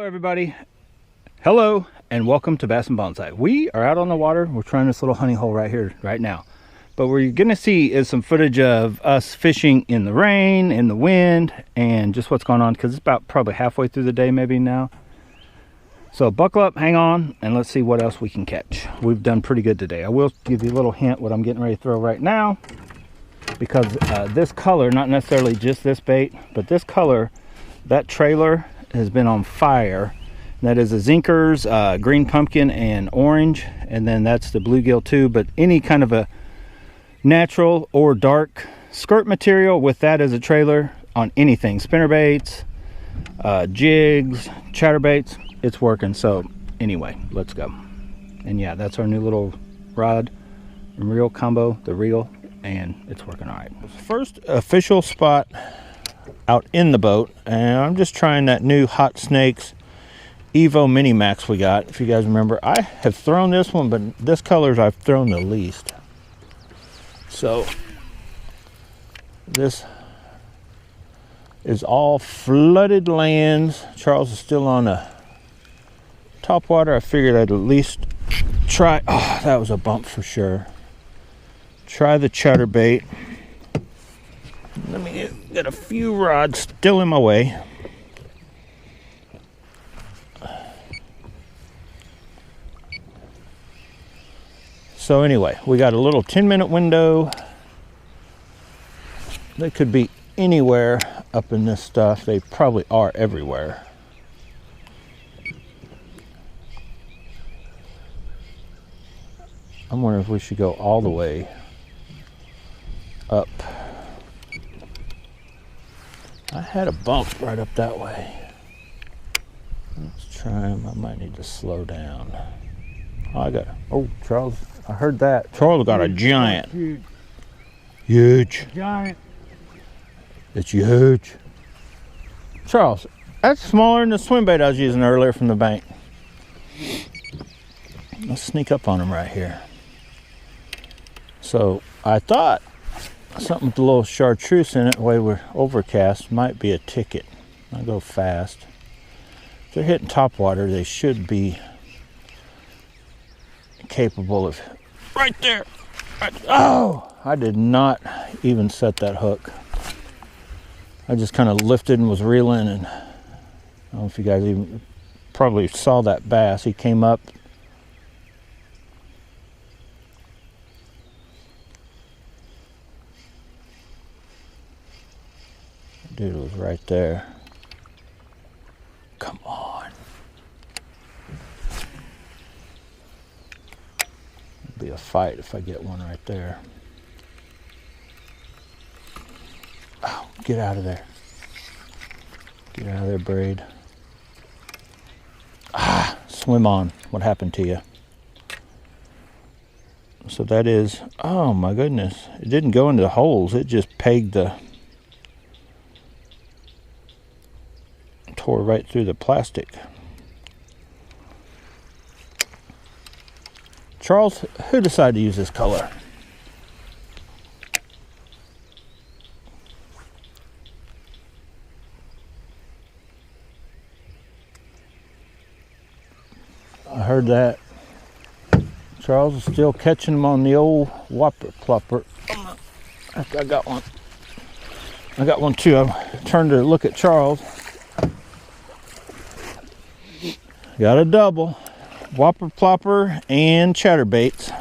everybody. Hello and welcome to Bass and Bonsai. We are out on the water. We're trying this little honey hole right here right now, but what you're gonna see is some footage of us fishing in the rain, in the wind, and just what's going on, because it's about probably halfway through the day maybe now. So buckle up, hang on, and let's see what else we can catch. We've done pretty good today. I will give you a little hint what I'm getting ready to throw right now, because this color, not necessarily just this bait, but this color, that trailer has been on fire. That is a Zinker's green pumpkin and orange, and then that's the bluegill too. But any kind of a natural or dark skirt material with that as a trailer on anything, spinnerbaits, jigs, chatterbaits, it's working. So anyway, let's go. And yeah, that's our new little rod and reel combo, the reel, and it's working all right. First official spot out in the boat, and I'm just trying that new Hot Snakes Evo Mini Max we got. If you guys remember, I have thrown this one, but this color's I've thrown the least. So this is all flooded lands. Charles is still on a top water. I figured I'd at least try. Oh, that was a bump for sure. Try the chatterbait. Let me get a few rods still in my way. So anyway, we got a little 10-minute window. They could be anywhere up in this stuff. They probably are everywhere. I'm wondering if we should go all the way up. I had a bump right up that way. Let's try him. I might need to slow down. Oh, Charles, I heard that. Charles got a giant. Huge. Giant. It's huge. Charles, that's smaller than the swim bait I was using earlier from the bank. Let's sneak up on him right here. So I thought something with a little chartreuse in it, the way we're overcast, might be a ticket. I go fast. If they're hitting top water, they should be capable of. Right there. Oh, I did not even set that hook. I just kind of lifted and was reeling, and I don't know if you guys even probably saw that bass. He came up. Dude was right there. Come on. It'll be a fight if I get one right there. Oh, get out of there. Get out of there, braid. Ah, swim on. What happened to you? So that is, oh my goodness. It didn't go into the holes. It just pegged the, tore right through the plastic. Charles, who decided to use this color? I heard that. Charles is still catching them on the old whopper plopper. I got one. I got one too. I turned to look at Charles. Got a double. Whopper plopper and chatterbaits.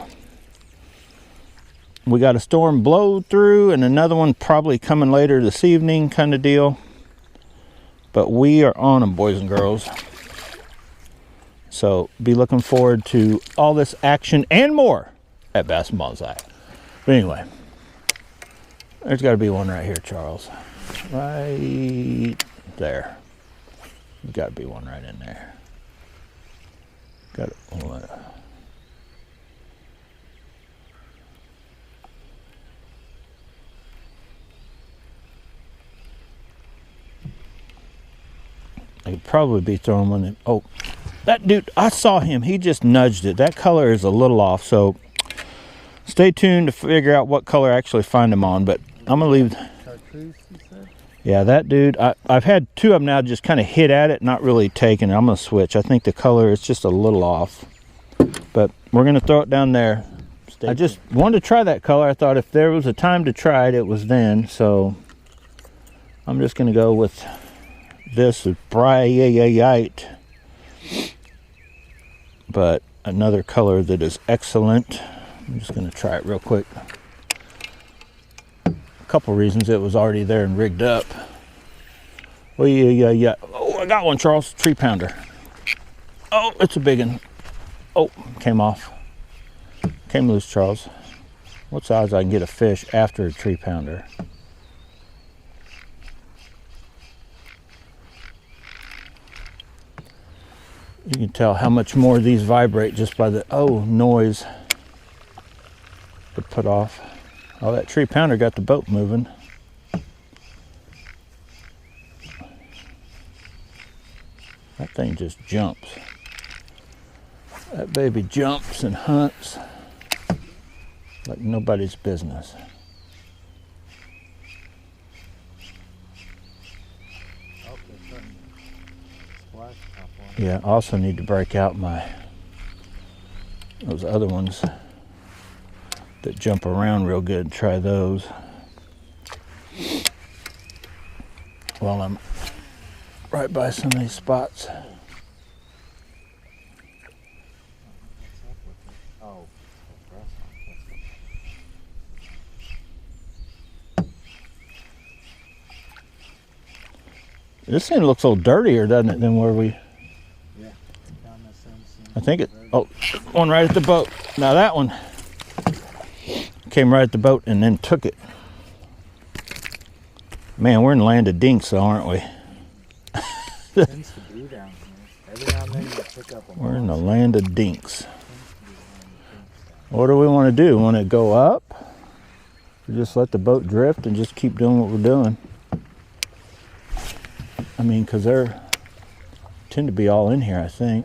We got a storm blow through and another one probably coming later this evening kind of deal. But we are on them, boys and girls. So be looking forward to all this action and more at Bass and Bonsai. But anyway, there's got to be one right here, Charles. Right there. There's got to be one right in there. Got it. I could probably be throwing one in. Oh, that dude, I saw him. He just nudged it. That color is a little off, so stay tuned to figure out what color I actually find him on. But I'm going to leave. Chartreuse, you said? Yeah, that dude, I've had two of them now just kind of hit at it, not really taking it. I'm going to switch. I think the color is just a little off. But we're going to throw it down there. I just wanted to try that color. I thought if there was a time to try it, it was then. So I'm just going to go with this bright, but another color that is excellent. I'm just going to try it real quick. A couple reasons. It was already there and rigged up. Oh yeah. Oh, I got one, Charles. Tree pounder. Oh, it's a big one. Oh, came off. Came loose, Charles. What's the odds I can get a fish after a tree pounder? You can tell how much more these vibrate just by the noise to put off. Oh, that tree pounder got the boat moving. That thing just jumps. That baby jumps and hunts like nobody's business. Yeah, I also need to break out those other ones that jump around real good. Try those while I'm right by some of these spots. This thing looks a little dirtier, doesn't it, than where we... I think it... Oh, one right at the boat. Now that one came right at the boat and then took it. Man, we're in the land of dinks, though, aren't we? Tends to be down here. Every now and then you pick up a We're in the land of dinks. What do we want to do? Want to go up? Or just let the boat drift and just keep doing what we're doing? I mean, because they tend to be all in here, I think.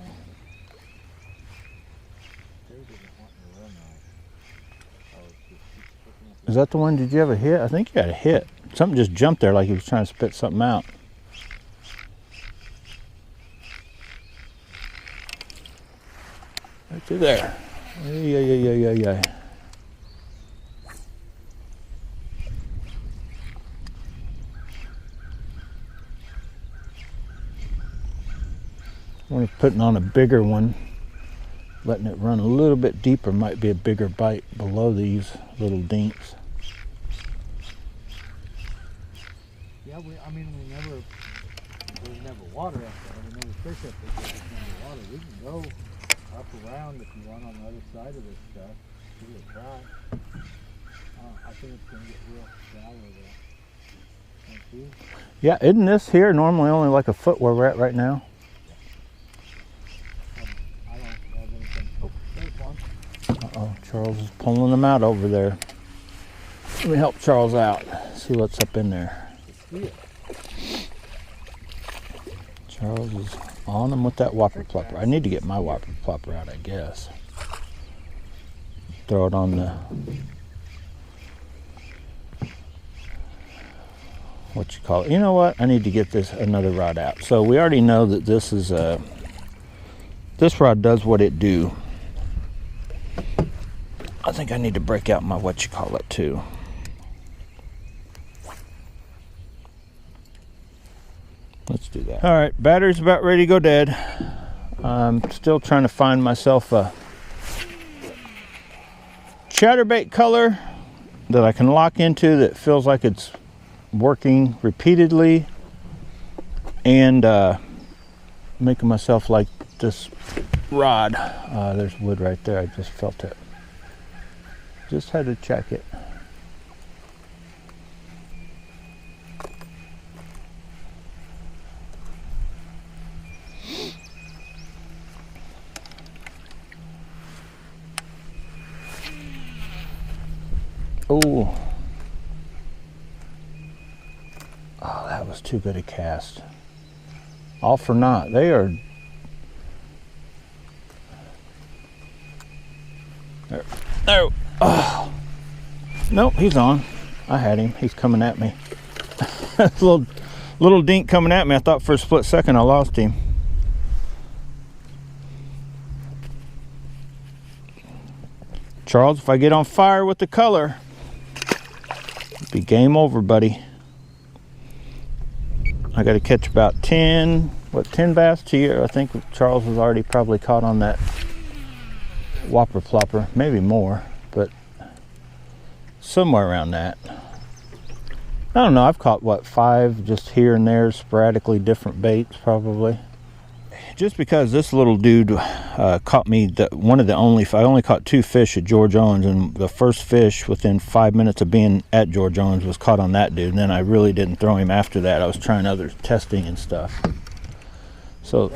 Is that the one? Did you have a hit? I think you had a hit. Something just jumped there like he was trying to spit something out. Right through there. Yeah. I'm putting on a bigger one. Letting it run a little bit deeper might be a bigger bite below these little dinks. Yeah, there's never water up there. We never fish up there because there's never water. We can go up around if you want on the other side of this stuff. Give it a try. I think it's going to get real shallow there. Don't you? Yeah, isn't this here normally only like a foot where we're at right now? Uh-oh, Charles is pulling them out over there. Let me help Charles out. See what's up in there. Charles is on them with that whopper plopper. I need to get my whopper plopper out, I guess. Throw it on the... what you call it. You know what? I need to get another rod out. So we already know that this is a... this rod does what it do. I think I need to break out my what you call it too. Let's do that. All right, battery's about ready to go dead. I'm still trying to find myself a chatterbait color that I can lock into that feels like it's working repeatedly, and making myself like this rod. There's wood right there. I just felt it. Just had to check it. Oh, that was too good a cast. All for naught. They are... there. Oh, nope, he's on. I had him. He's coming at me. little dink coming at me. I thought for a split second I lost him. Charles, if I get on fire with the color, it'll be game over, buddy. I got to catch about 10 bass to you. I think Charles was already probably caught on that whopper plopper, maybe more, but somewhere around that. I don't know, I've caught what, 5 just here and there, sporadically different baits probably. Just because this little dude caught me, I only caught 2 fish at George Owens, and the first fish within 5 minutes of being at George Owens was caught on that dude, and then I really didn't throw him after that. I was trying other testing and stuff. So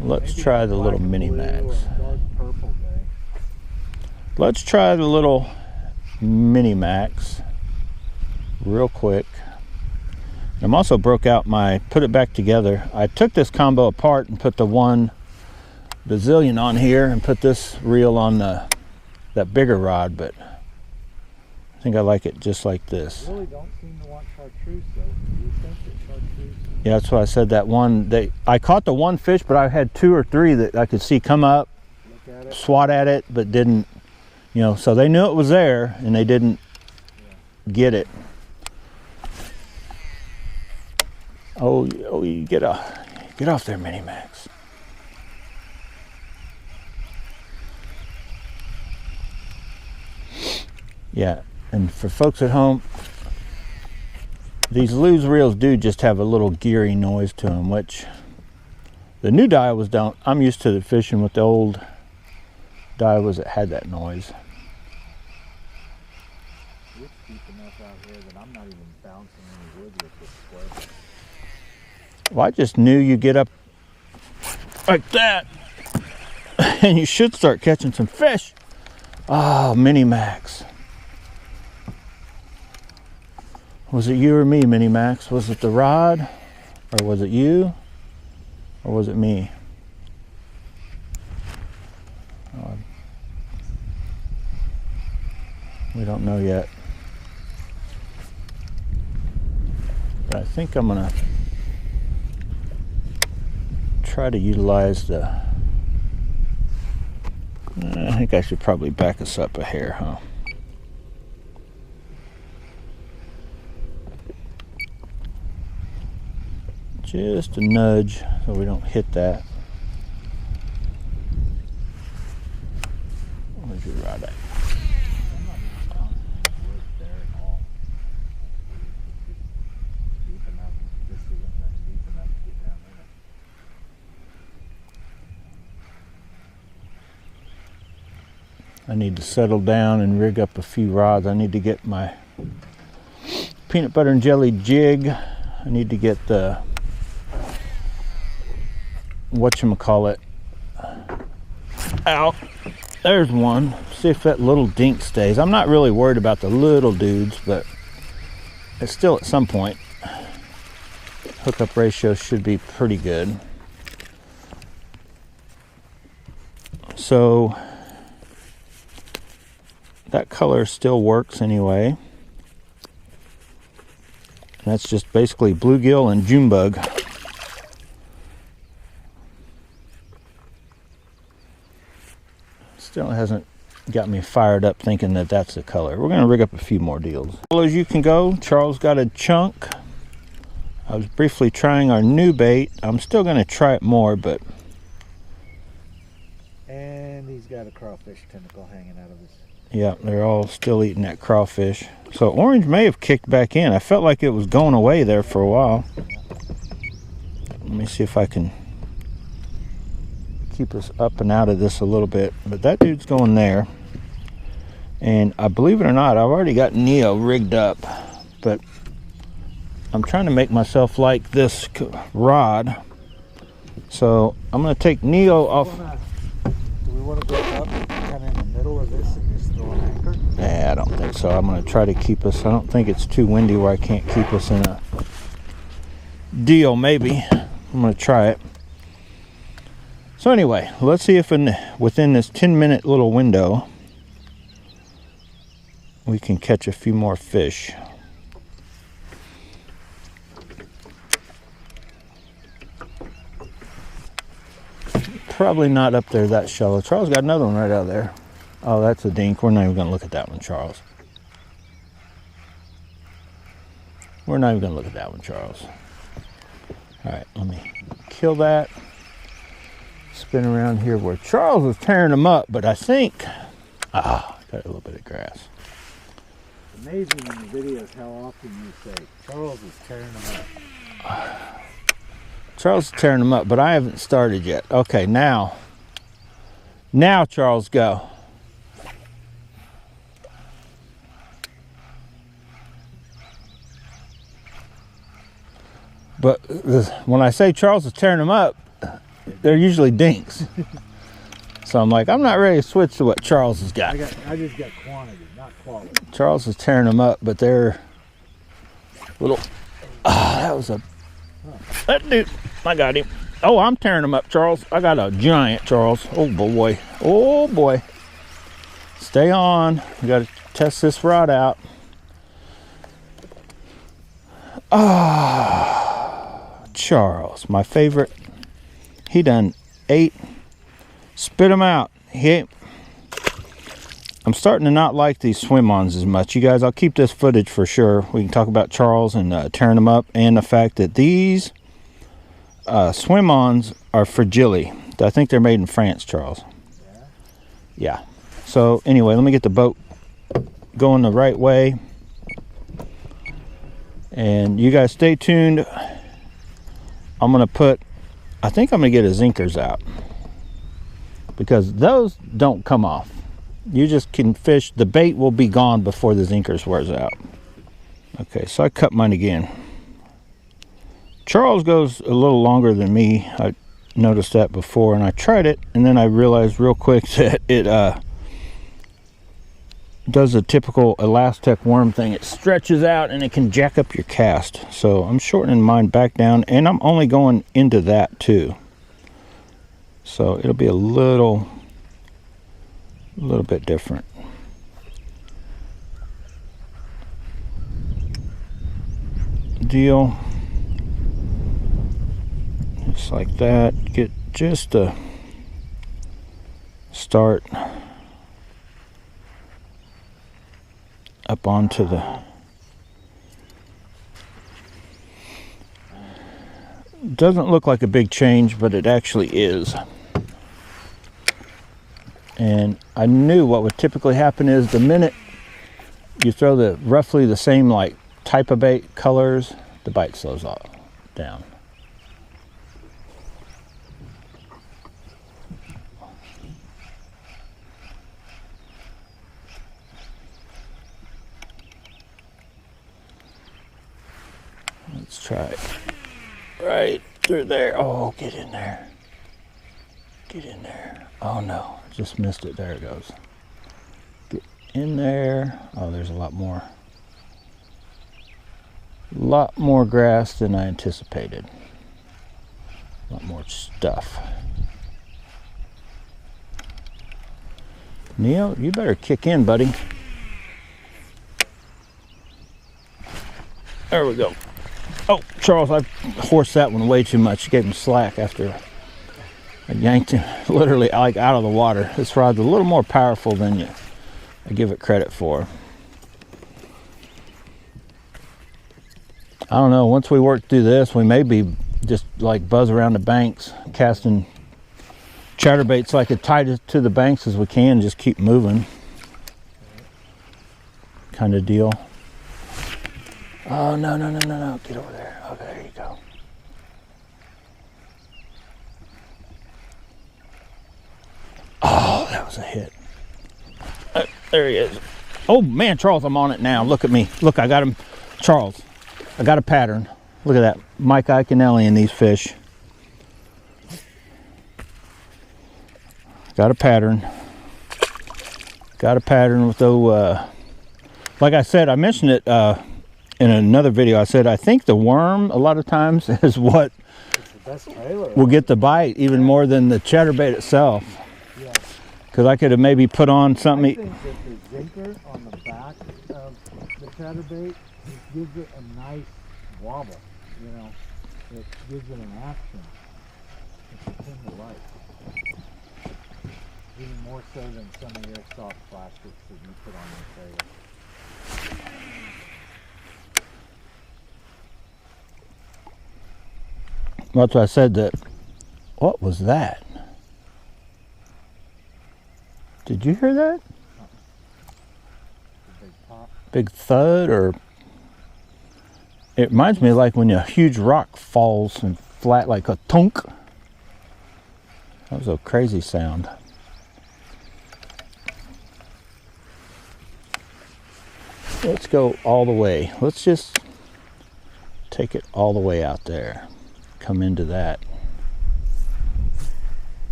let's try the little mini max. Let's try the little mini max real quick. I'm also put it back together. I took this combo apart and put the 1 bazillion on here and put this reel on that bigger rod, but I think I like it just like this. You really don't seem to want chartreuse though. Do you think that chartreuse? Yeah, that's why I said that one. I caught the 1 fish, but I had 2 or 3 that I could see come up, swat at it, but didn't, so they knew it was there and they didn't get it. Oh, you get off there, Mini Max. Yeah, and for folks at home, these Lew's reels do just have a little geary noise to them, which the new Daiwas don't. I'm used to the fishing with the old Daiwas that had that noise. It's deep enough out here that I'm not even bouncing any wood with this square. Well, I just knew you get up like that and you should start catching some fish. Oh, Mini Max. Was it you or me, Mini Max? Was it the rod? Or was it you? Or was it me? We don't know yet. But I think I'm gonna try to utilize I think I should probably back us up a hair, huh? Just a nudge so we don't hit that. Where's your rod at? I'm not even bouncing any wood there at all. It's deep enough. This isn't deep enough to get down in it. I need to settle down and rig up a few rods. I need to get my peanut butter and jelly jig. I need to get the whatchamacallit out. There's one. See if that little dink stays. I'm not really worried about the little dudes, but it's still at some point. Hookup ratio should be pretty good. So that color still works anyway. That's just basically bluegill and June bug. Still hasn't got me fired up thinking that that's the color. We're going to rig up a few more deals. As you can go, Charles got a chunk. I was briefly trying our new bait. I'm still going to try it more, but... And he's got a crawfish tentacle hanging out of his... Yeah, they're all still eating that crawfish. So orange may have kicked back in. I felt like it was going away there for a while. Let me see if I can keep us up and out of this a little bit. But that dude's going there. And I believe it or not, I've already got Neo rigged up. But I'm trying to make myself like this rod. So I'm going to take Neo off. Do we want to go up kind of in the middle of this and just throw an anchor? Nah, I don't think so. I'm going to try to keep us. I don't think it's too windy where I can't keep us in a deal, maybe. I'm going to try it. So anyway, let's see if within this 10-minute little window we can catch a few more fish. Probably not up there that shallow. Charles got another one right out there. Oh, that's a dink. We're not even going to look at that one, Charles. We're not even going to look at that one, Charles. All right, let me kill that. Spin around here where Charles was tearing them up, but I think, got a little bit of grass. Amazing in the videos how often you say, Charles is tearing them up. Charles is tearing them up, but I haven't started yet. Okay, now Charles, go. But when I say Charles is tearing them up, they're usually dinks. So I'm like, I'm not ready to switch to what Charles has got. I just got quantity, not quality. Charles is tearing them up, but they're little. That was a. That dude, I got him. Oh, I'm tearing them up, Charles. I got a giant, Charles. Oh boy. Oh boy. Stay on. We got to test this rod out. Charles, my favorite. He done ate. Spit him out. I'm starting to not like these swim-ons as much. You guys, I'll keep this footage for sure. We can talk about Charles and tearing them up, and the fact that these swim-ons are fragile. I think they're made in France, Charles. Yeah. So anyway, let me get the boat going the right way. And you guys stay tuned. I'm going to put, I think I'm going to get his zinkers out, because those don't come off. You just can fish. The bait will be gone before the zinkers wears out. Okay, so I cut mine again. Charles goes a little longer than me. I noticed that before, and I tried it, and then I realized real quick that it does a typical Elastec worm thing. It stretches out and it can jack up your cast. So I'm shortening mine back down, and I'm only going into that too. So it'll be a little bit different. Deal. Just like that. Get just a start up onto the doesn't look like a big change, but it actually is. And I knew what would typically happen is the minute you throw the roughly the same like type of bait colors, the bite slows off down. Let's try it right through there. Oh, get in there. Get in there. Oh no, just missed it. There it goes. Get in there. Oh, there's a lot more grass than I anticipated. A lot more stuff. Neil, you better kick in, buddy. There we go. Oh, Charles, I horsed that one way too much. Gave him slack after I yanked him literally like out of the water. This rod's a little more powerful than I give it credit for. I don't know, once we work through this, we may be just like buzz around the banks, casting chatterbaits like as tight to the banks as we can, just keep moving kind of deal. Oh, no, no, no, no, no, get over there. Oh, there you go. Oh, that was a hit. There he is. Oh, man, Charles, I'm on it now. Look at me. Look, I got him. Charles, I got a pattern. Look at that. Mike Iaconelli in these fish. Got a pattern. Got a pattern with the, like I said, I mentioned it in another video. I said, I think the worm, a lot of times, is what will get the bite even more than the chatterbait itself. Because I could have maybe put on something. I think that the zinker on the back chatterbait, it gives it a nice wobble, you know. It gives it an action. It's a thing to like. Even more so than some of your soft plastics that you put on your trailer. Well, that's why I said that. What was that? Did you hear that? A big pop. Big thud, or it reminds me like when a huge rock falls and flat, like a thunk. That was a crazy sound. Let's go all the way. Let's just take it all the way out there. Come into that.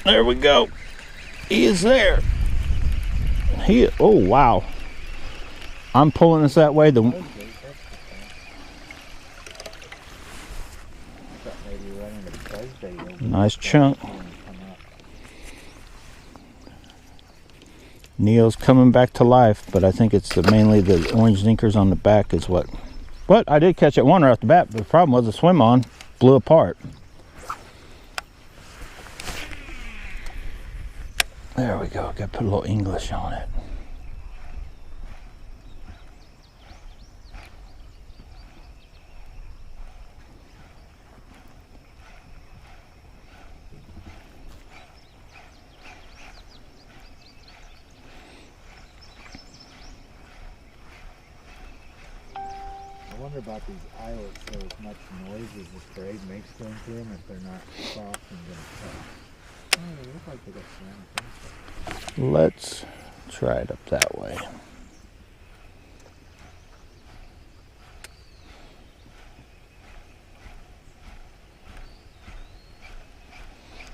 There we go. He is there. Oh wow. I'm pulling this that way. Nice chunk. Neo's coming back to life, but I think it's mainly the orange zinkers on the back is what. But I did catch that one right off the bat, but the problem was the swim on blew apart. There we go. Got to put a little English on it. I wonder about these eyelets, so as much noise as the spray makes going through them, if they're not soft and going to cut. Oh, they look like they got ceramic. Let's try it up that way.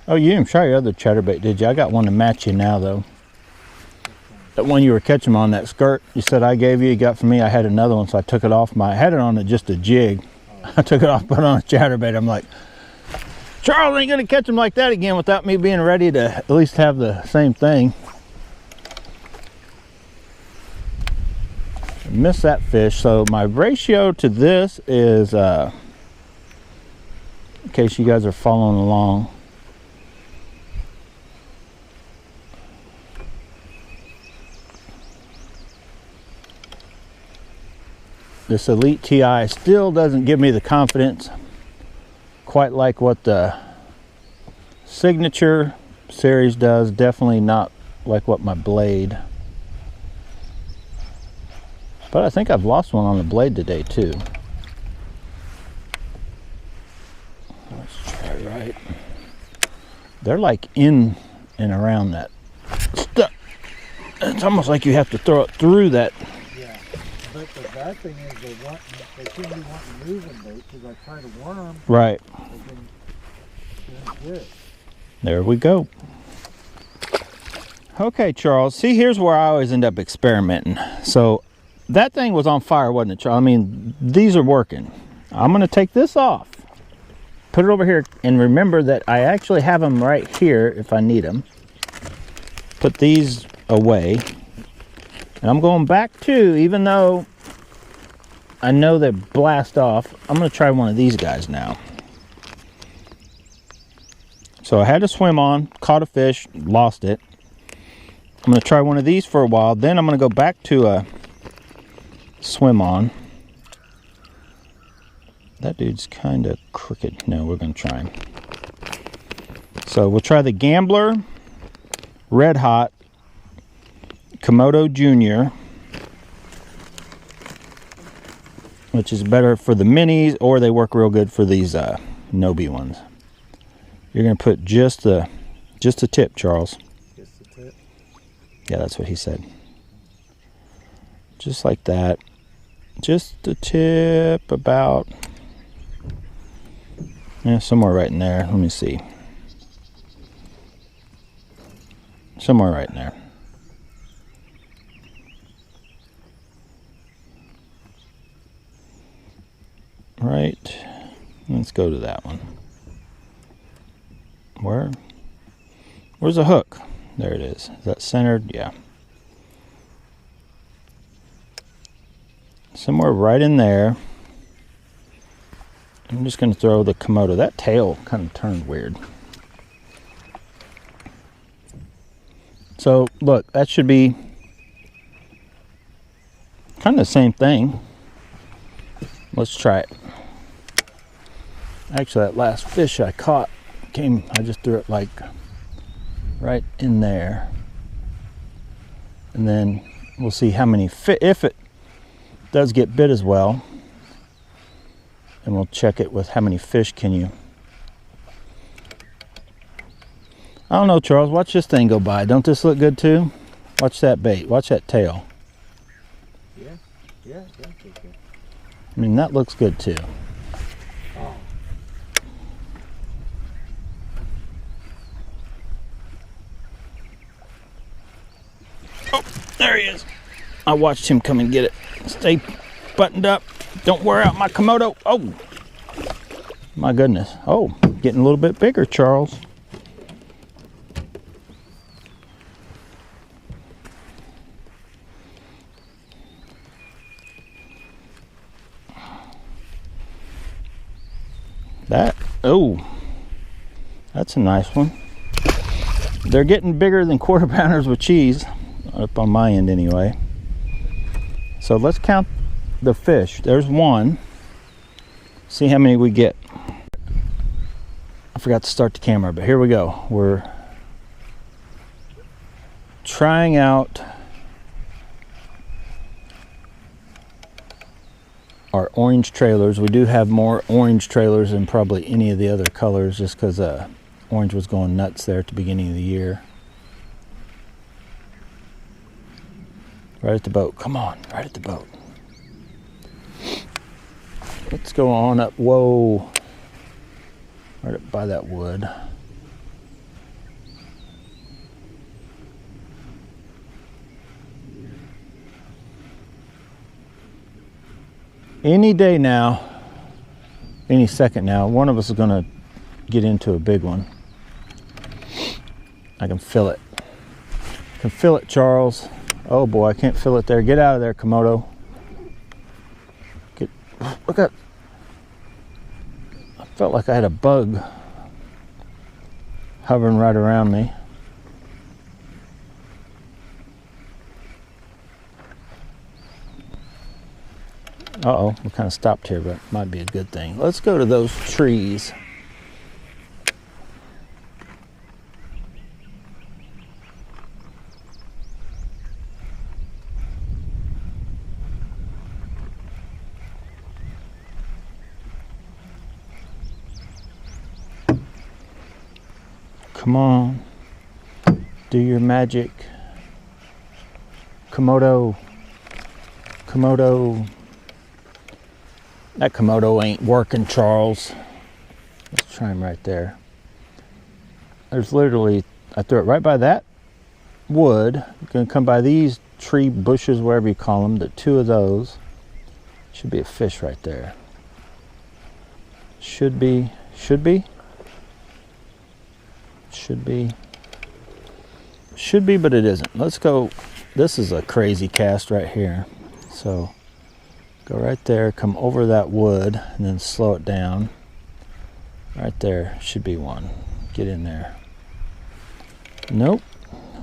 Oh, you didn't try your other chatterbait, did you? I got one to match you now, though. That one you were catching on that skirt you said I gave you, you got for me. I had another one, so I took it off. I had it on just a jig. I took it off, put it on a chatterbait. I'm like, Charles ain't gonna catch him like that again without me being ready to at least have the same thing. Missed that fish. So my ratio to this is, in case you guys are following along, this Elite TI still doesn't give me the confidence quite like what the Signature series does. Definitely not like what my Blade. But I think I've lost one on the Blade today too. Let's try right. They're like in and around that stuff. It's almost like you have to throw it through that. Yeah, but the bad thing is they shouldn't be wanting to move them, because I try to worm. Right. Good. There we go. Okay, Charles. See, here's where I always end up experimenting. So that thing was on fire, wasn't it, Charles? I mean, these are working. I'm going to take this off, put it over here, and remember that I actually have them right here if I need them. Put these away. And I'm going back to, even though I know they blast off, I'm going to try one of these guys now. So I had to swim on, caught a fish, lost it. I'm going to try one of these for a while. Then I'm going to go back to a swim on. That dude's kind of crooked. No, we're going to try him. So we'll try the Gambler Red Hot Komodo Jr., which is better for the minis, or they work real good for these Nobi ones. You're going to put just the tip, Charles. Just the tip? Yeah, that's what he said. Just like that. Just the tip, about, yeah, somewhere right in there. Let me see. Somewhere right in there. Right. Let's go to that one. Where's the hook? There it is. Is that centered? Yeah. somewhere right in there. I'm just going to throw the Komodo. That tail kind of turned weird. So look, that should be kind of the same thing. Let's try it. Actually, that last fish I caught I just threw it like right in there. And then we'll see how many fit, if it does get bit as well. And we'll check it with how many fish can you. I don't know, Charles, watch this thing go by. Don't this look good too? Watch that bait, watch that tail. Yeah, it does look good. I mean, that looks good too. Oh. Oh, there he is. I watched him come and get it. Stay buttoned up. Don't wear out my Komodo. Oh, my goodness. Oh, getting a little bit bigger, Charles. That's a nice one. They're getting bigger than quarter pounders with cheese, up on my end anyway. So let's count the fish. There's one. See how many we get. I forgot to start the camera, but here we go. We're trying out our orange trailers. We do have more orange trailers than probably any of the other colors, just because orange was going nuts there at the beginning of the year. Right at the boat. Come on, right at the boat. Let's go on up. Whoa. Right up by that wood. Any day now, any second now, one of us is going to get into a big one. I can feel it. I can feel it, Charles. Oh boy, I can't feel it there. Get out of there, Komodo. Look at. I felt like I had a bug hovering right around me. Uh-oh, we kind of stopped here, but it might be a good thing. Let's go to those trees. Come on, do your magic. Komodo, Komodo. That Komodo ain't working, Charles. Let's try him right there. There's literally, I threw it right by that wood. You're gonna come by these tree bushes, wherever you call them, the two of those. Should be a fish right there. Should be, should be. Should be, but it isn't. Let's go. This is a crazy cast right here. So go right there, come over that wood, and then slow it down. Right there should be one. Get in there. Nope.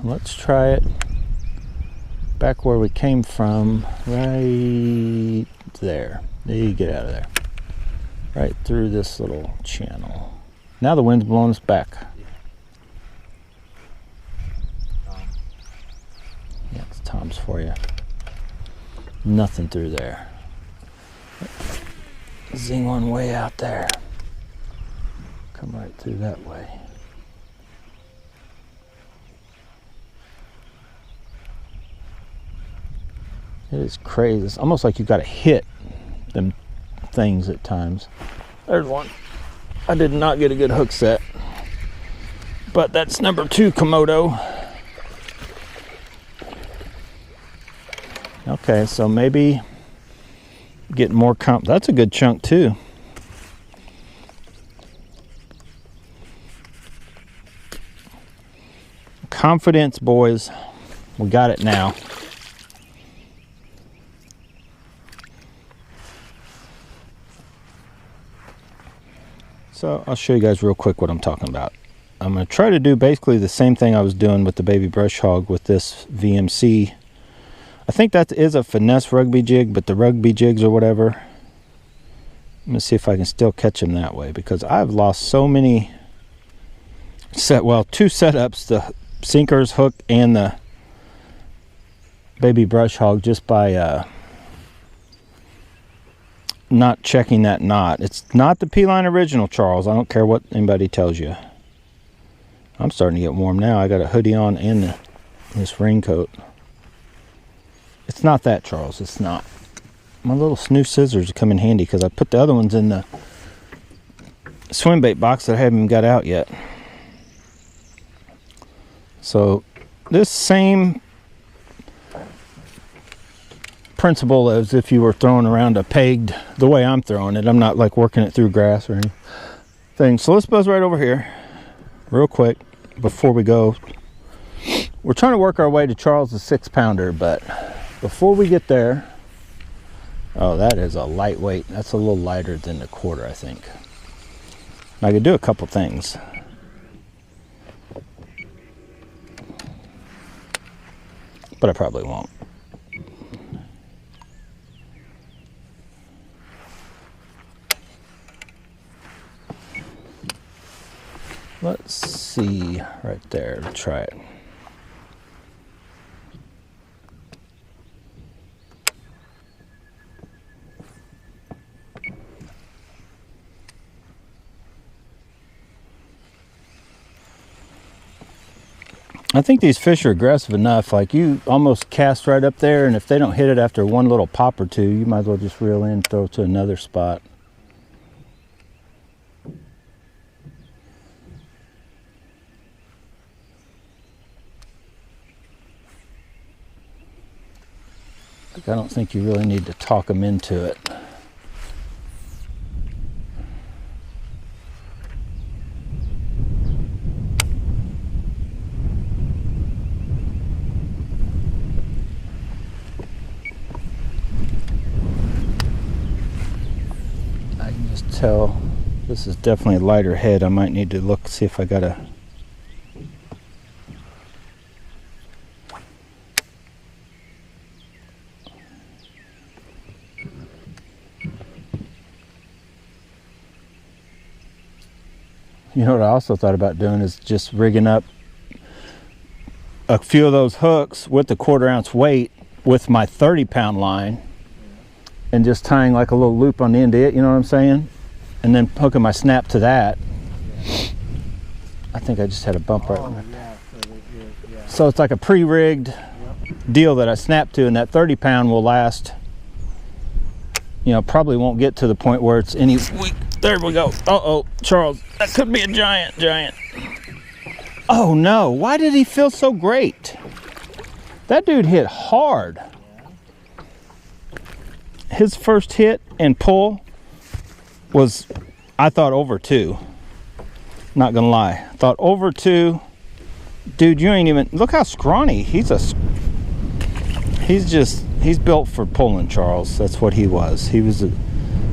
Let's try it back where we came from. Right there. You get out of there. Right through this little channel. Now the wind's blowing us back. Yeah, it's Tom's for you. Nothing through there. Zing one way out there. Come right through that way. It is crazy. It's almost like you've got to hit them things at times. There's one. I did not get a good hook set, but that's number 2 Komodo. Okay, so maybe get more that's a good chunk too. Confidence, boys. We got it now. So I'll show you guys real quick what I'm talking about. I'm going to try to do basically the same thing I was doing with the baby brush hog with this VMC. I think that is a finesse rugby jig, but the rugby jigs or whatever, I'm going to see if I can still catch them that way, because I've lost so many two setups, the sinkers, hook, and the baby brush hog, just by not checking that knot. It's not the P-line original, Charles. I don't care what anybody tells you. I'm starting to get warm now. I got a hoodie on and this raincoat. It's not that, Charles. It's not. My little snooze scissors come in handy because I put the other ones in the swim bait box that I haven't even got out yet. So this same principle as if you were throwing around a pegged, the way I'm throwing it. I'm not like working it through grass or anything. So let's buzz right over here real quick before we go. We're trying to work our way to Charles' 6-pounder, but before we get there, oh, that is a lightweight. That's a little lighter than the quarter, I think. I could do a couple things. But I probably won't. Let's see right there. Let's try it. I think these fish are aggressive enough. Like, you almost cast right up there, and if they don't hit it after one little pop or two, you might as well just reel in and throw it to another spot. I don't think you really need to talk them into it. I can just tell this is definitely a lighter head. I might need to look, see if I got a... You know what I also thought about doing is just rigging up a few of those hooks with the 1/4 ounce weight with my 30-pound line and just tying like a little loop on the end of it, you know what I'm saying? And then hooking my snap to that. I think I just had a bump right there. So it's like a pre-rigged deal that I snap to, and that 30-pound will last, you know, probably won't get to the point where it's any weak. There we go. Uh-oh, Charles, that could be a giant. Oh no, why did he feel so great? That dude hit hard. His first hit and pull was, I thought, over 2. Not gonna lie, I thought over 2. Dude, you ain't even, look how scrawny. He's built for pulling, Charles. That's what he was. He's a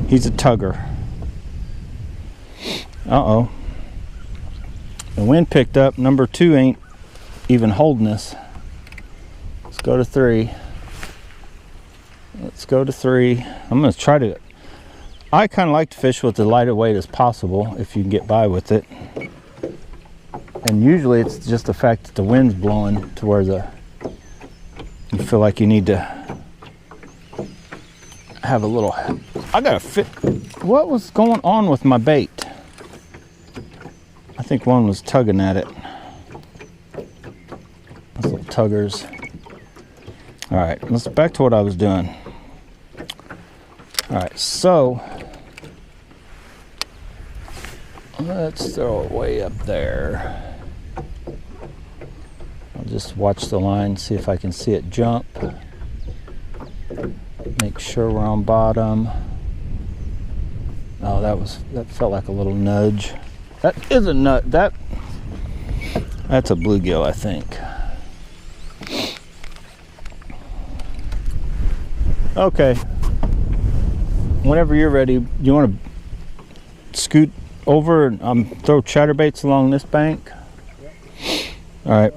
tugger. Uh-oh. The wind picked up. Number 2 ain't even holding us. Let's go to 3. Let's go to 3. I'm going to try to... I kind of like to fish with the lighter weight as possible, if you can get by with it. And usually it's just the fact that the wind's blowing to where you feel like you need to have a little... I got to fit... What was going on with my bait? I think one was tugging at it. Those little tuggers. All right, let's back to what I was doing. All right, so let's throw it way up there. I'll just watch the line, see if I can see it jump. Make sure we're on bottom. Oh, that felt like a little nudge. That is a nut. That's a bluegill, I think. Okay. Whenever you're ready, you want to scoot over, throw chatterbaits along this bank. All right,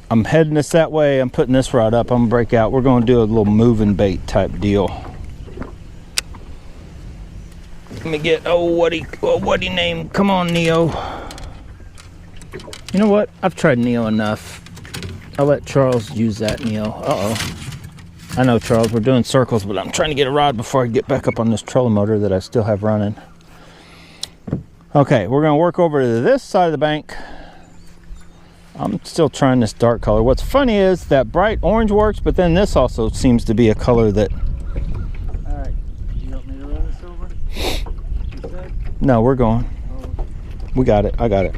I'm heading this that way. I'm putting this rod up. I'm gonna break out. We're gonna do a little moving bait type deal. Let me get, what do you name? Come on, Neo. You know what? I've tried Neo enough. I'll let Charles use that, Neo. I know, Charles, we're doing circles, but I'm trying to get a rod before I get back up on this trolling motor that I still have running. Okay, we're gonna work over to this side of the bank. I'm still trying this dark color. What's funny is that bright orange works, but then this also seems to be a color that... All right, you want me to run this over? You said? No, we're going. Oh. We got it, I got it.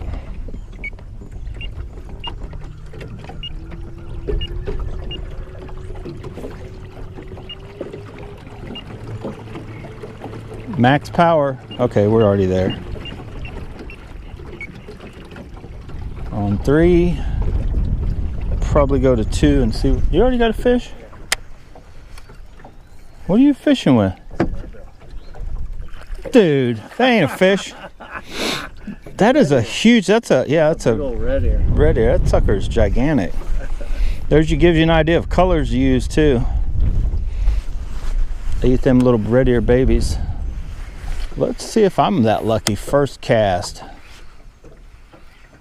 Max power. Okay, we're already there. On 3. Probably go to 2 and see. You already got a fish? What are you fishing with? Dude, that ain't a fish. That is a huge, that's a red ear. Red ear. That sucker's gigantic. Gives you an idea of colors to use too. They eat them little red ear babies. Let's see if I'm that lucky. First cast.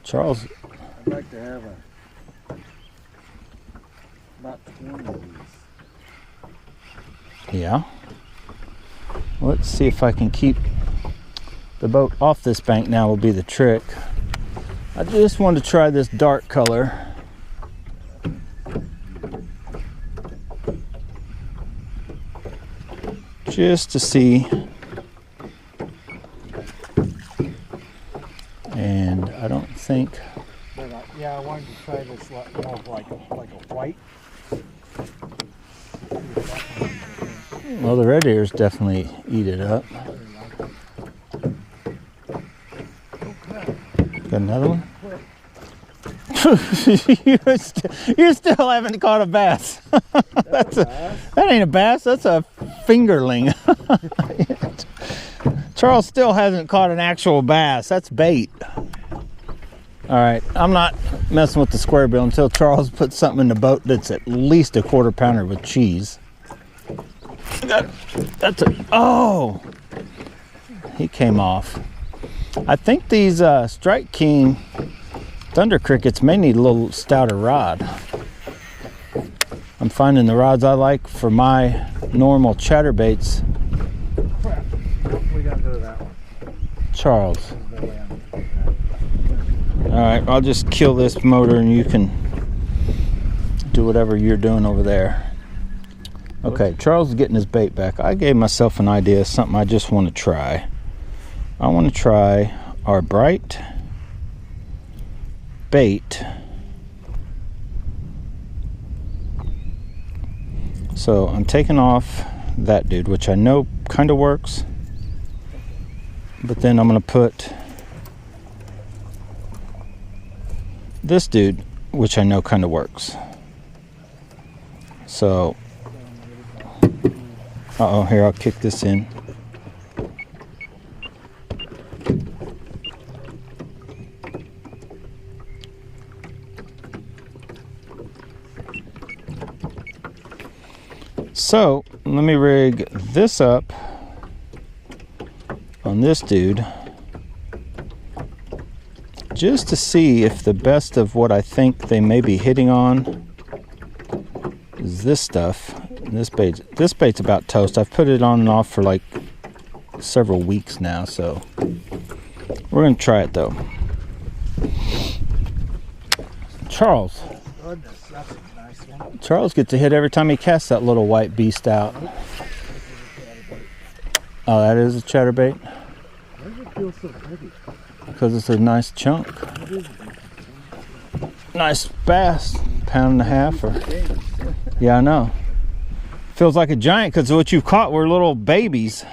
Charles. I'd like to have about 20 of these. Yeah. Let's see if I can keep the boat off this bank now will be the trick. I just wanted to try this dark color. Just to see. And I don't think... But yeah, I wanted to try this more like a white. Well, the red ears definitely eat it up. Got another one? you still haven't caught a bass. That ain't a bass, that's a fingerling. Charles still hasn't caught an actual bass. That's bait. All right, I'm not messing with the square bill until Charles puts something in the boat that's at least a 1/4 pounder with cheese. Oh! He came off. I think these Strike King Thunder Crickets may need a little stouter rod. I'm finding the rods I like for my normal chatterbaits. Crap. We gotta go to that one. Charles. Alright, I'll just kill this motor and you can do whatever you're doing over there. Okay, Charles is getting his bait back. I gave myself an idea, something I just want to try. I want to try our bright bait. So I'm taking off that dude, which I know kind of works. But then I'm going to put this dude, which I know kind of works. So, here, I'll kick this in. So, let me rig this up on this dude just to see if the best of what I think they may be hitting on is this stuff. This bait's about toast. I've put it on and off for like several weeks now, so we're gonna try it though. Charles. Goodness, that's a nice one. Charles gets a hit every time he casts that little white beast out. Oh, that is a chatterbait? Why does it feel so heavy? Because it's a nice chunk. Nice bass, 1.5 pounds or... Yeah, I know. Feels like a giant because what you've caught were little babies.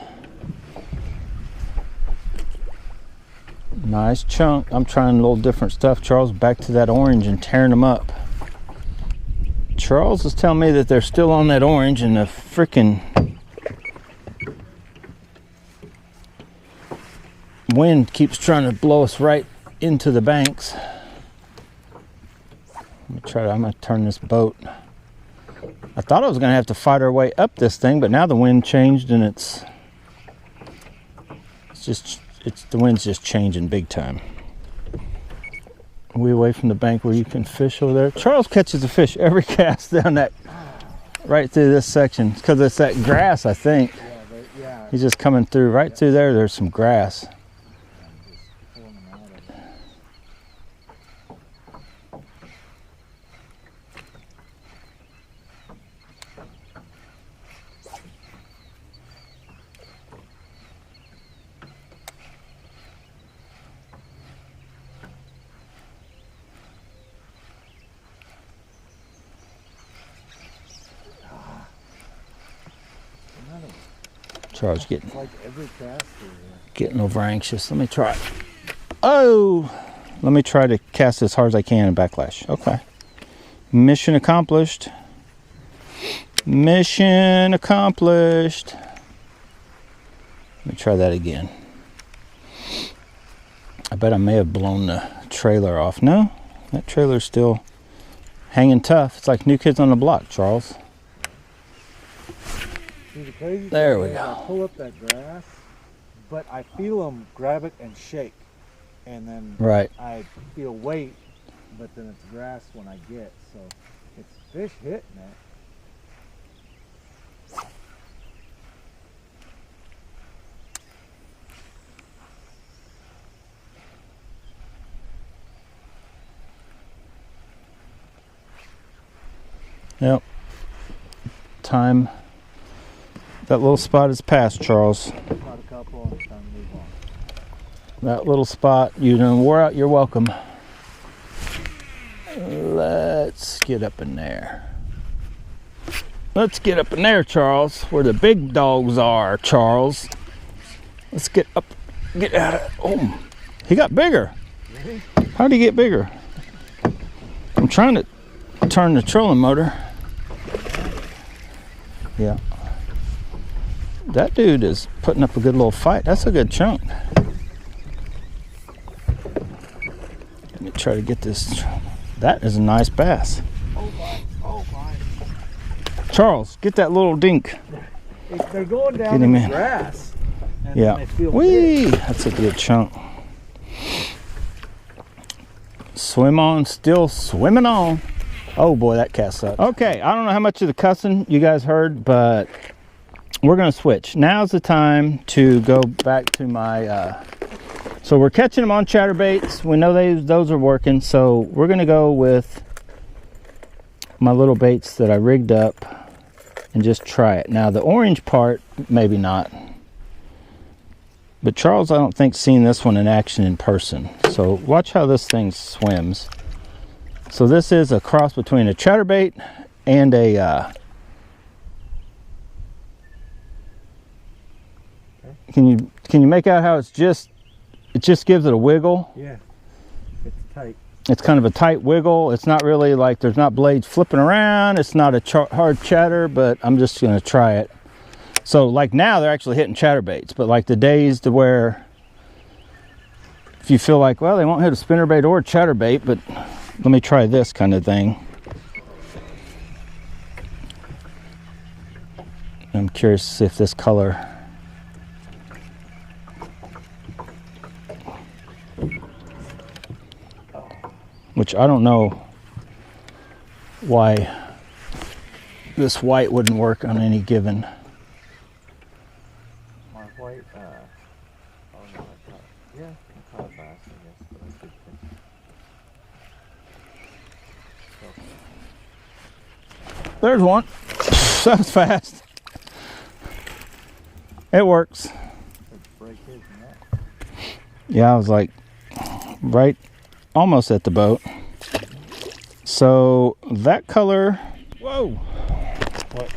Nice chunk. I'm trying a little different stuff. Charles, back to that orange and tearing them up. Charles is telling me that they're still on that orange and the freaking wind keeps trying to blow us right into the banks. I'm gonna turn this boat. I thought I was gonna have to fight our way up this thing, but now the wind changed and the wind's just changing big time. Are we away from the bank where you can fish over there? Charles catches a fish every cast down that, right through this section, because it's that grass, I think. Yeah. He's just coming through, right through there, there's some grass. Charles getting over anxious. Let me try. Oh, let me try to cast as hard as I can and backlash. Okay. Mission accomplished. Mission accomplished. Let me try that again. I bet I may have blown the trailer off. No, that trailer's still hanging tough. It's like New Kids on the Block, Charles. See, the crazy there thing we is go. I pull up that grass, but I feel them grab it and shake, and then right. I feel weight, but then it's grass when I get, so it's fish hitting it. Yep. Time. That little spot is past, Charles. Caught a couple and it's time to move on. That little spot, you done wore out your welcome. Let's get up in there. Let's get up in there, Charles, where the big dogs are, Charles. Let's get up, get out of, oh, he got bigger. Really? How'd he get bigger? I'm trying to turn the trolling motor. Yeah. That dude is putting up a good little fight. That's a good chunk. Let me try to get this. That is a nice bass. Oh my. Charles, get that little dink. They're going Get down him in the in. grass. And Yeah. they feel Whee! big. That's a good chunk. Swim on, still swimming on. Oh boy, that cast sucks. Okay, I don't know how much of the cussing you guys heard, but we're gonna switch. Now's the time to go back to my, so we're catching them on chatterbaits. We know those are working, so we're gonna go with my little baits that I rigged up and just try it. Now the orange part, maybe not. But Charles, I don't think seen this one in action in person. So watch how this thing swims. So this is a cross between a chatterbait and a, can you make out how it just gives it a wiggle? Yeah, it's tight. It's kind of a tight wiggle. It's not really like, there's not blades flipping around. It's not a hard chatter, but I'm just gonna try it. So like now they're actually hitting chatterbaits, but like the days to where if you feel like, well, they won't hit a spinnerbait or a chatterbait, but let me try this kind of thing. I'm curious to see if this color, which I don't know why this white wouldn't work on any given. My white, oh no, I caught, yeah, I caught a bass, I guess, but I should think. There's one. That was fast. It works. Break his neck. Yeah, I was like right almost at the boat. So that color, whoa. What?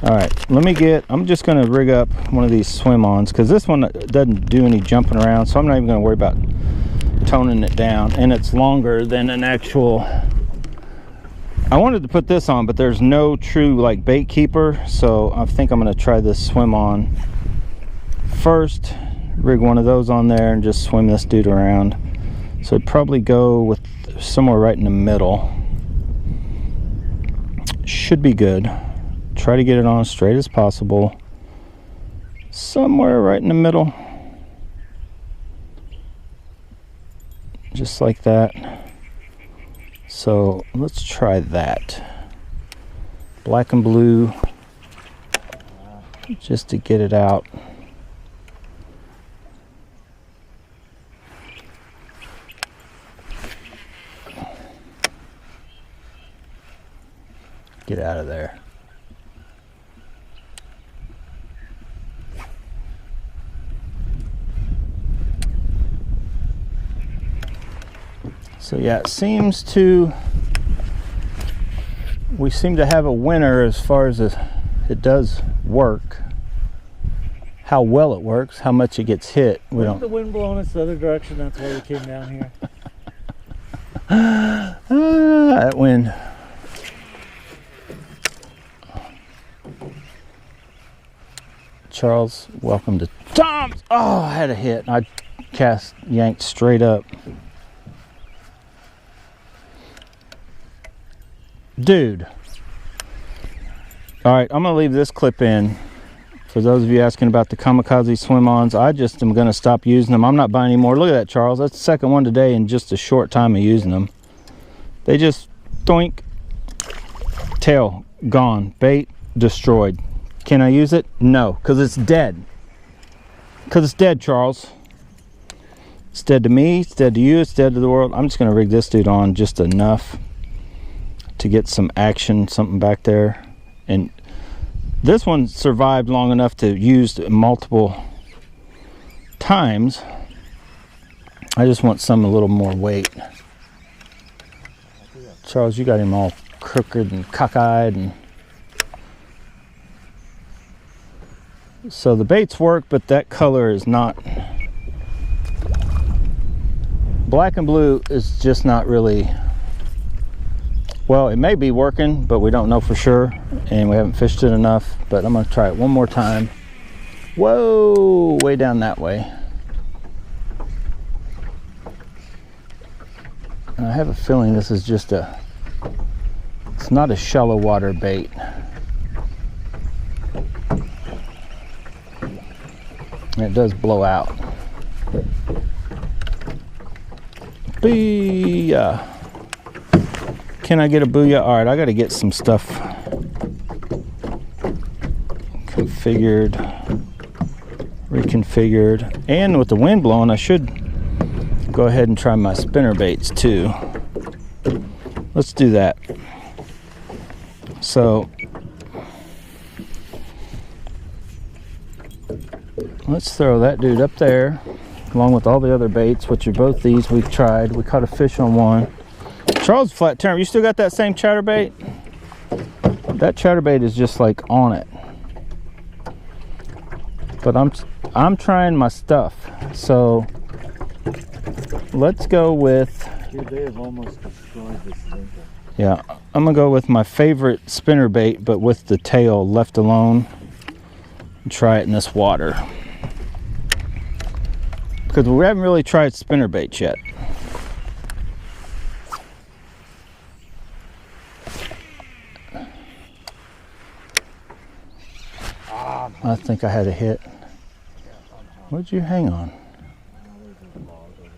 All right, I'm just gonna rig up one of these swim-ons because this one doesn't do any jumping around, so I'm not even gonna worry about toning it down. And it's longer than an actual, I wanted to put this on, but there's no true like bait keeper, so I think I'm gonna try this swim on first rig one of those on there and just swim this dude around. So I'd probably go with somewhere right in the middle. Should be good. Try to get it on as straight as possible. Somewhere right in the middle. Just like that. So let's try that. Black and blue, just to get it out. Get out of there. So yeah, it seems to, we seem to have a winner as far as it does work. How well it works, how much it gets hit, we don't. The wind blowing us the other direction, that's why we came down here. That wind. Charles, welcome to Tom's. Oh, I had a hit. I yanked straight up. Dude. All right, I'm gonna leave this clip in. For those of you asking about the kamikaze swim-ons, I just am gonna stop using them. I'm not buying any more. Look at that, Charles. That's the second one today in just a short time of using them. They just doink, tail gone, bait destroyed. Can I use it? No, because it's dead. Because it's dead, Charles. It's dead to me, it's dead to you, it's dead to the world. I'm just going to rig this dude on just enough to get some action, something back there. And this one survived long enough to use multiple times. I just want some a little more weight. Charles, you got him all crooked and cockeyed and so the baits work, but that color is not. Black and blue is just not really, well, it may be working, but we don't know for sure, and we haven't fished it enough. But I'm going to try it one more time. Whoa, way down that way. And I have a feeling this is just it's not a shallow water bait. And it does blow out. Booyah. Can I get a booyah? All right, I got to get some stuff configured, reconfigured. And with the wind blowing, I should go ahead and try my spinner baits too. Let's do that. So let's throw that dude up there along with all the other baits, which are both these we've tried. We caught a fish on one. Charles flat term, you still got that same chatterbait? That chatterbait is just like on it. But I'm trying my stuff. So let's go with, Dude, they have almost destroyed this thing. yeah, I'm gonna go with my favorite spinnerbait, but with the tail left alone. And try it in this water. Because we haven't really tried spinnerbaits yet. I think I had a hit. What'd you hang on?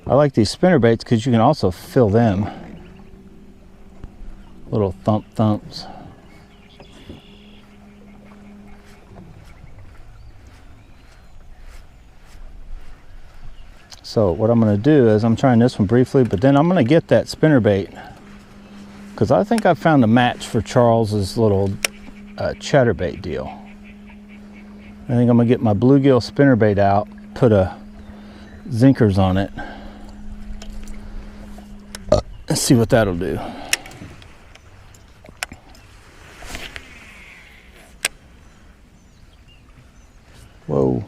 I like these spinnerbaits because you can also fill them. Little thumps. So what I'm going to do is I'm trying this one briefly, but then I'm going to get that spinnerbait because I think I found a match for Charles's little chatterbait deal. I think I'm going to get my bluegill spinnerbait out, put a zinkers on it. Let's see what that'll do. Whoa.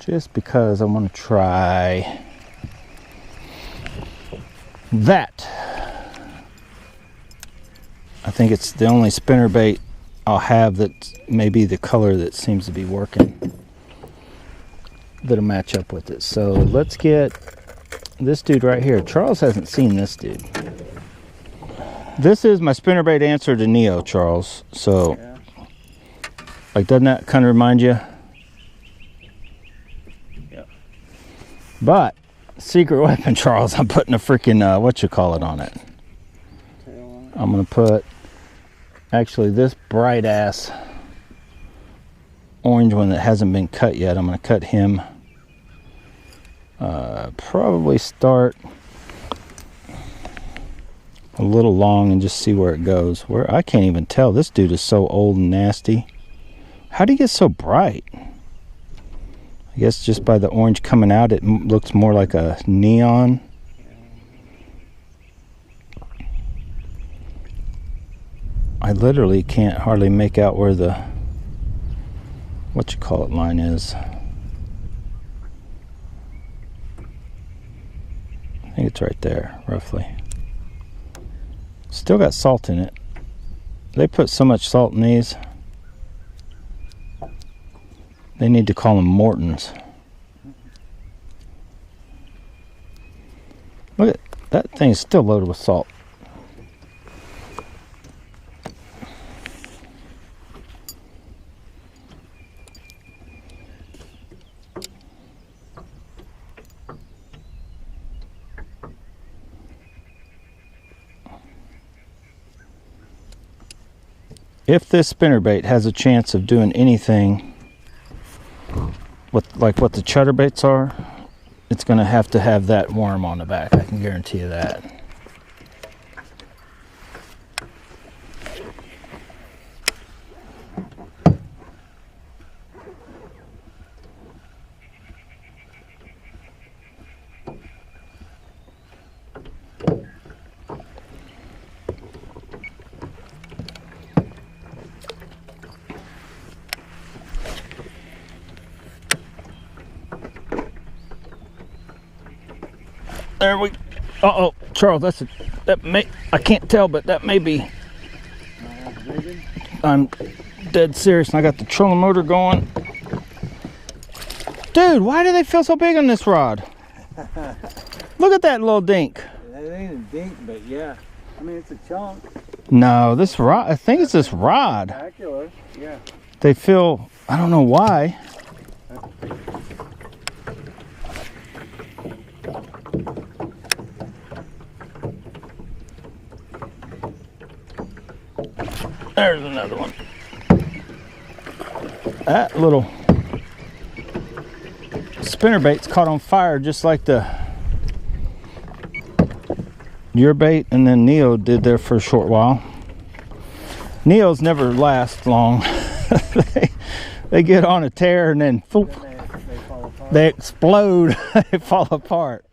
just because I want to try that. I think it's the only spinnerbait I'll have that maybe the color that seems to be working, that'll match up with it. So let's get this dude right here. Charles hasn't seen this dude. This is my spinnerbait answer to Neo, Charles. So, Yeah. like, doesn't that kind of remind you? Yep. But secret weapon, Charles, I'm putting a freaking what you call it on it. Tail on it. I'm gonna put actually this bright ass orange one that hasn't been cut yet. I'm gonna cut him. Probably start a little long and just see where it goes. Where I can't even tell. This dude is so old and nasty. How do you get so bright? I guess just by the orange coming out, it looks more like a neon. I literally can't hardly make out where the what you call it line is. I think it's right there, roughly. Still got salt in it. They put so much salt in these. They need to call them Mortons. Look at that thing, is still loaded with salt. If this spinnerbait has a chance of doing anything with like what the chatterbaits are, it's going to have that worm on the back. I can guarantee you that. There we. Uh-oh, Charles, that may, I can't tell, but that may be. I'm dead serious, and I got the trolling motor going. Dude, why do they feel so big on this rod? Look at that little dink. That ain't a dink, but yeah. I mean, it's a chunk. No, this rod, I think it's this rod. Spectacular, yeah. They feel, I don't know why. There's another one. That little spinnerbait's caught on fire just like your bait, and then Neo did there for a short while. Neos never last long. they get on a tear and then They fall apart. they explode. They fall apart.